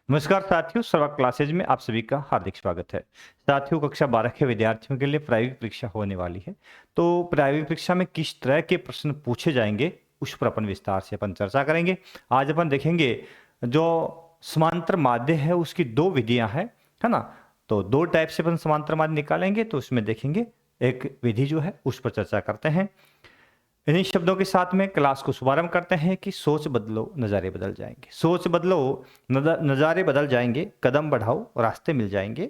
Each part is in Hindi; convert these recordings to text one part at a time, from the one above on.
नमस्कार साथियों, सर्वा क्लासेज में आप सभी का हार्दिक स्वागत है। साथियों, कक्षा 12 के विद्यार्थियों के लिए प्रायोगिक परीक्षा होने वाली है। तो प्रायोगिक परीक्षा में किस तरह के प्रश्न पूछे जाएंगे उस पर अपन विस्तार से चर्चा करेंगे। आज अपन देखेंगे जो समांतर माध्य है उसकी दो विधियां हैं, है ना। तो दो टाइप से अपन समांतर माध्य निकालेंगे, तो उसमें देखेंगे एक विधि जो है उस पर चर्चा करते हैं। इन्हीं शब्दों के साथ में क्लास को शुभारंभ करते हैं कि सोच बदलो नज़ारे बदल जाएंगे। सोच बदलो नज़ारे बदल जाएंगे, कदम बढ़ाओ रास्ते मिल जाएंगे।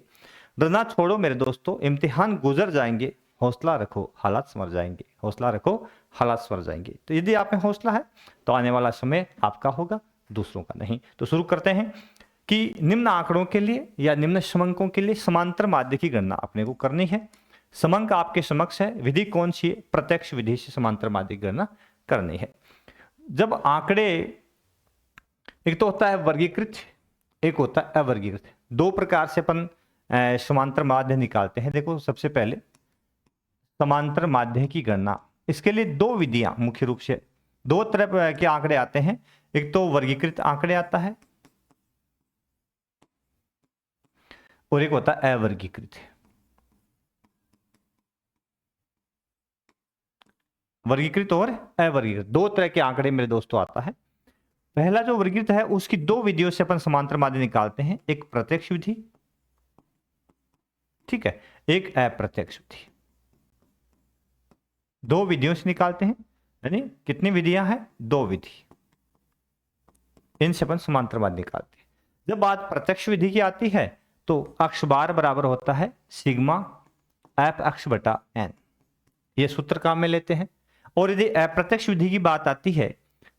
डरना छोड़ो मेरे दोस्तों, इम्तिहान गुजर जाएंगे। हौसला रखो हालात संवर जाएंगे, हौसला रखो हालात संवर जाएंगे। तो यदि आप में हौसला है तो आने वाला समय आपका होगा, दूसरों का नहीं। तो शुरू करते हैं कि निम्न आंकड़ों के लिए या निम्न समंकों के लिए समांतर माध्य की गणना अपने को करनी है। समंक आपके समक्ष है। विधि कौन सी है? प्रत्यक्ष विधि से समांतर माध्य की गणना करनी है। जब आंकड़े, एक तो होता है वर्गीकृत, एक होता है अवर्गीकृत। दो प्रकार से अपन समांतर माध्य निकालते हैं। देखो, सबसे पहले समांतर माध्य की गणना, इसके लिए दो विधियां मुख्य रूप से, दो तरह के आंकड़े आते हैं। एक तो वर्गीकृत आंकड़े आता है और एक होता है अवर्गीकृत। वर्गीकृत और अवर्गीकृत दो तरह के आंकड़े मेरे दोस्तों आता है। पहला जो वर्गीकृत है उसकी दो विधियों से अपन समांतर माध्य निकालते हैं। एक प्रत्यक्ष विधि, ठीक है, एक अप्रत्यक्ष विधि। दो विधियों से निकालते हैं, यानी कितनी विधियां हैं? दो विधि, इनसे अपन समांतर माध्य निकालते हैं। जब बात प्रत्यक्ष विधि की आती है तो अक्ष बार बराबर होता है सिग्मा एफ अक्ष बटा एन, ये सूत्र काम में लेते हैं। और यदि अप्रत्यक्ष विधि की बात आती है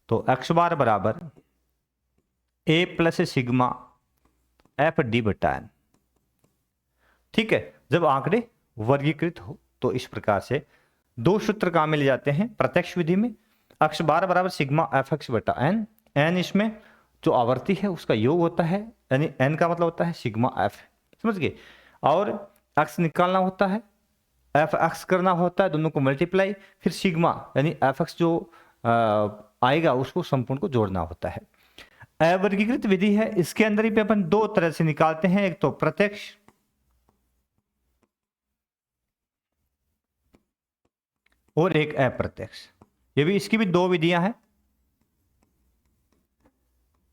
तो अक्ष बार बराबर ए प्लस सिग्मा एफ डी बटा एन, ठीक है। जब आंकड़े वर्गीकृत हो तो इस प्रकार से दो सूत्र काम में ले जाते हैं। प्रत्यक्ष विधि में अक्ष बार बराबर सिग्मा एफ एक्स बटा एन, एन इसमें जो आवर्ती है उसका योग होता है, यानी एन का मतलब होता है सिग्मा एफ, समझ गए। और अक्ष निकालना होता है, एफ एक्स करना होता है, दोनों को मल्टीप्लाई, फिर सिग्मा यानी एफ एक्स जो आएगा उसको संपूर्ण को जोड़ना होता है। अवर्गीकृत विधि है, इसके अंदर ही पे अपन दो तरह से निकालते हैं। एक तो प्रत्यक्ष और एक अप्रत्यक्ष। ये भी, इसकी भी दो विधियां हैं।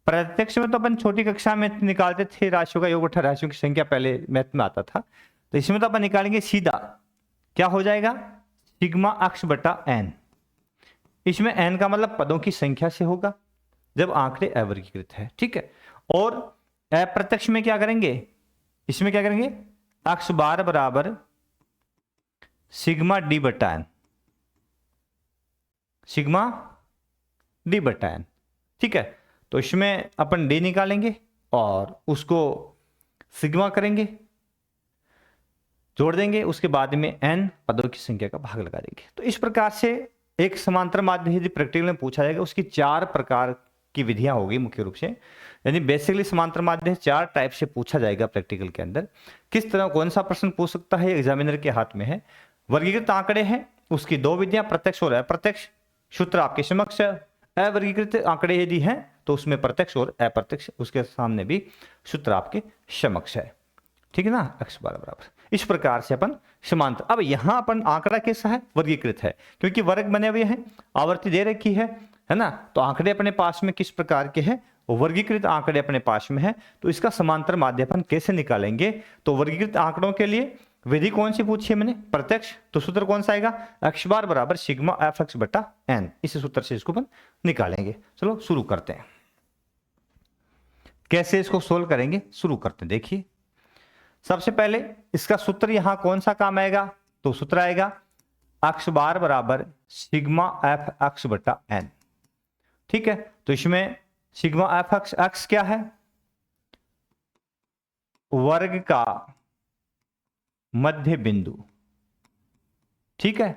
प्रत्यक्ष में तो अपन छोटी कक्षा में निकालते थे राशियों का योग बटा राशियों की संख्या, पहले मैथ में आता था। तो इसमें तो अपन निकालेंगे सीधा, क्या हो जाएगा? सिग्मा अक्ष बटा एन। इसमें एन का मतलब पदों की संख्या से होगा जब आंकड़े अवर्गीकृत है, ठीक है। और अप्रत्यक्ष में क्या करेंगे? इसमें क्या करेंगे? अक्ष बार बराबर सिग्मा डी बटा एन, सिग्मा डी बटा एन, ठीक है। तो इसमें अपन डी निकालेंगे और उसको सिग्मा करेंगे, जोड़ देंगे, उसके बाद में एन पदों की संख्या का भाग लगा देंगे। तो इस प्रकार से एक समांतर माध्य यदि प्रैक्टिकल में पूछा जाएगा उसकी चार प्रकार की विधियां होगी मुख्य रूप से, यानी बेसिकली समांतर माध्य चार टाइप से पूछा जाएगा प्रैक्टिकल के अंदर। किस तरह कौन सा प्रश्न पूछ सकता है एग्जामिनर के हाथ में है। वर्गीकृत आंकड़े हैं उसकी दो विधियां, प्रत्यक्ष और अप्रत्यक्ष। सूत्र आपके समक्ष है। अवर्गीकृत आंकड़े यदि हैं तो उसमें प्रत्यक्ष और अप्रत्यक्ष, उसके सामने भी सूत्र आपके समक्ष है, ठीक है ना। अक्ष बार बराबर इस प्रकार से अपन समांतर। अब यहां अपन आंकड़ा कैसा है? वर्गीकृत है, क्योंकि वर्ग बने हुए हैं, आवर्ती दे रखी है ना। तो आंकड़े अपने पास में किस प्रकार के हैं? वर्गीकृत आंकड़े अपने पास में है। तो इसका समांतर माध्य अपन कैसे निकालेंगे? तो वर्गीकृत आंकड़ों के लिए विधि कौन सी पूछी है मैंने? प्रत्यक्ष। तो सूत्र कौन सा आएगा? अक्ष बार बराबर सिग्मा एफ एक्स बटा एन, इस सूत्र से इसको अपन निकालेंगे। चलो शुरू करते हैं, कैसे इसको सोल्व करेंगे शुरू करते हैं। देखिए, सबसे पहले इसका सूत्र यहां कौन सा काम आएगा? तो सूत्र आएगा अक्ष बार बराबर सिग्मा एफ एक्स बटा एन, ठीक है। तो इसमें सिग्मा एफ एक्स, एक्स क्या है? वर्ग का मध्य बिंदु, ठीक है,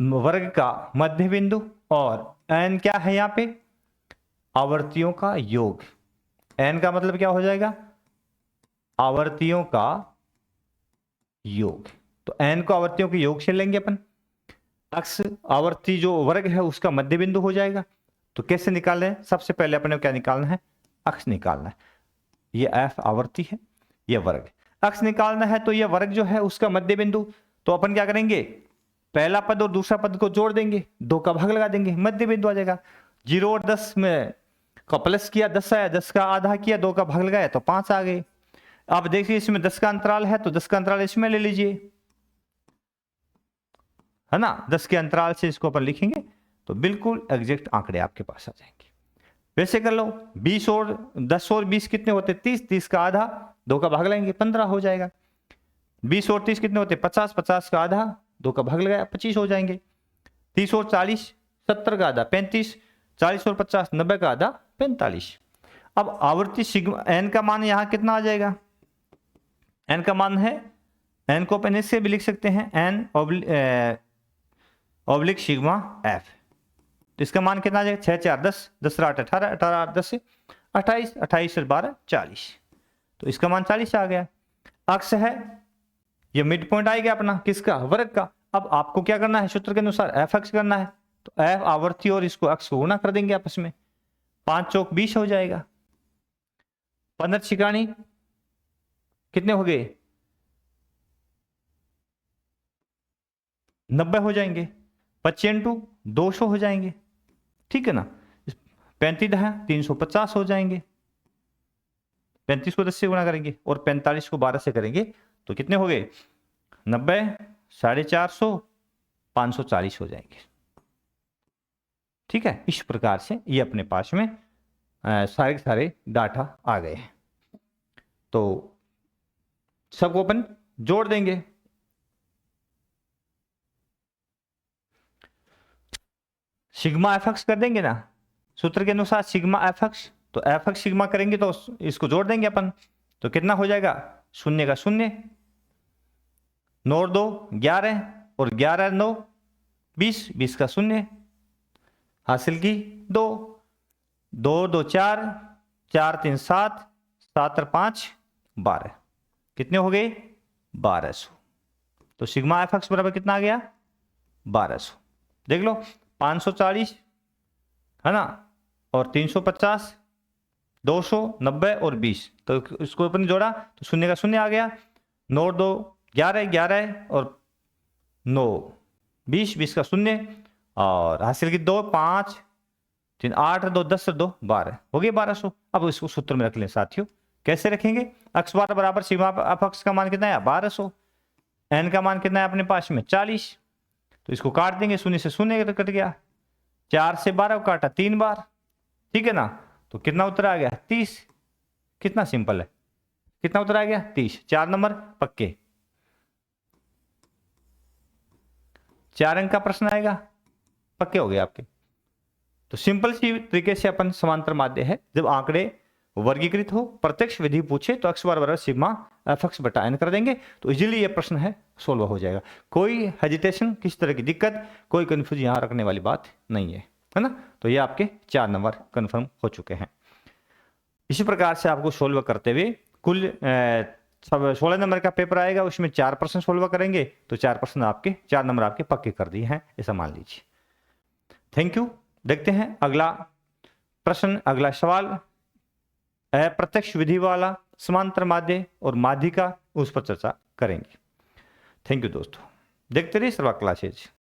वर्ग का मध्य बिंदु। और एन क्या है? यहां पे आवर्तियों का योग। एन का मतलब क्या हो जाएगा? आवर्तियों का योग। तो एन को आवर्तियों के योग से लेंगे अपन। अक्ष आवर्ती जो वर्ग है उसका मध्य बिंदु हो जाएगा। तो कैसे निकालें? सबसे पहले अपने को क्या निकालना है? अक्ष निकालना है। ये एफ आवर्ती है, ये वर्ग। अक्ष निकालना है तो ये वर्ग जो है उसका मध्य बिंदु, तो अपन क्या करेंगे, पहला पद और दूसरा पद को जोड़ देंगे, 2 का भाग लगा देंगे, मध्य बिंदु आ जाएगा। 0 और 10 में का प्लस किया 10 आया, 10 का आधा किया 2 का भाग लगाया तो 5 आ गए। अब देखिए इसमें 10 का अंतराल है तो 10 का अंतराल इसमें ले लीजिए, है ना, 10 के अंतराल से इसको अपन लिखेंगे तो बिल्कुल एग्जैक्ट आंकड़े आपके पास आ जाएंगे। वैसे कर लो, 20 और 10 और 20 कितने होते, 30, 30 का आधा 2 का भाग लगाएंगे 15 हो जाएगा। 20 और 30 कितने होते, 50, 50 का आधा 2 का भाग लगाया 25 हो जाएंगे। 30 और 40 70 का आधा 35, 40 और 50 90 का आधा 45। अब आवर्ती सिग्मा एन का मान यहाँ कितना आ जाएगा, एन का मान है, एन को अपन इससे भी लिख सकते हैं एन ऑब्लिक सिग्मा एफ। तो इसका मान कितना आ जाएगा, 6 4 10, 10 8 18, 18 8 10 28, 28 और 12 40, तो इसका मान 40 आ गया। अक्ष है, ये मिड पॉइंट आएगा अपना किसका, वर्ग का। अब आपको क्या करना है, सूत्र के अनुसार एफ एक्स करना है, तो एफ आवर्ती और इसको अक्ष को गुणा कर देंगे आपस में, 5 चौक 20 हो जाएगा। 15 छिकाणी कितने हो गए, 90 हो जाएंगे। 25 × 200 हो जाएंगे, ठीक है ना। 35 है 350 हो जाएंगे। 35 को 10 से गुणा करेंगे और 45 को 12 से करेंगे तो कितने हो गए, 90, 450, 540 हो जाएंगे, ठीक है। इस प्रकार से ये अपने पास में सारे सारे डाटा आ गए हैं, तो सबको अपन जोड़ देंगे। सिग्मा एफ एक्स कर देंगे ना सूत्र के अनुसार, सिग्मा एफ एक्स, तो एफ एक्स सिग्मा करेंगे तो इसको जोड़ देंगे अपन, तो कितना हो जाएगा, 0 का 0, 9 और 2 11 और 11 9 20, 20 का 0 हासिल की 2, 2 2 4, 4 3 7, 7 और 5 12, कितने हो गए 1200। तो सिग्मा एफ एक्स बराबर कितना आ गया 1200। देख लो 540 है ना, और 350, 200, 90 और 20, तो इसको अपन जोड़ा तो 0 का 0 आ गया। 9 2 11, 11 और 9 20, 20 का 0 और हासिल की 2, 5 3 8 2 10 2 12 हो गए 1200। अब इसको सूत्र में रख लें साथियों, कैसे रखेंगे, अक्ष बार बराबर सिग्मा एफ एक्स का मान कितना है 1200, एन का मान कितना है अपने पास में 40, तो इसको काट देंगे, 0 से 0 कट गया, 4 से 12 को काटा 3 बार, ठीक है ना, तो कितना उत्तर आ गया 30। कितना सिंपल है, कितना उत्तर आ गया 30। 4 नंबर पक्के, 4 अंक का प्रश्न आएगा, पक्के हो गए आपके। तो सिंपल सी तरीके से अपन समांतर माध्य है, जब आंकड़े वर्गीकृत हो, प्रत्यक्ष विधि पूछे तो अक्ष बार बराबर सिग्मा एफ एक्स बटा एन कर देंगे, तो इजीली ये प्रश्न है सोल्व हो जाएगा। कोई हेजिटेशन, किसी तरह की दिक्कत, कोई कंफ्यूज यहाँ रखने वाली बात नहीं है ना। तो ये आपके 4 नंबर कंफर्म हो चुके हैं। इसी प्रकार से आपको सोल्व करते हुए कुल 16 नंबर का पेपर आएगा, उसमें 4 प्रश्न सोल्व करेंगे, तो 4 प्रश्न आपके 4 नंबर आपके पक्के कर दिए हैं, ऐसा मान लीजिए। Thank you. देखते हैं अगला प्रश्न, अगला सवाल अप्रत्यक्ष विधि वाला, समांतर माध्य और माध्यिका, उस पर चर्चा करेंगे। थैंक यू दोस्तों, देखते रहिए सर्वा क्लासेज।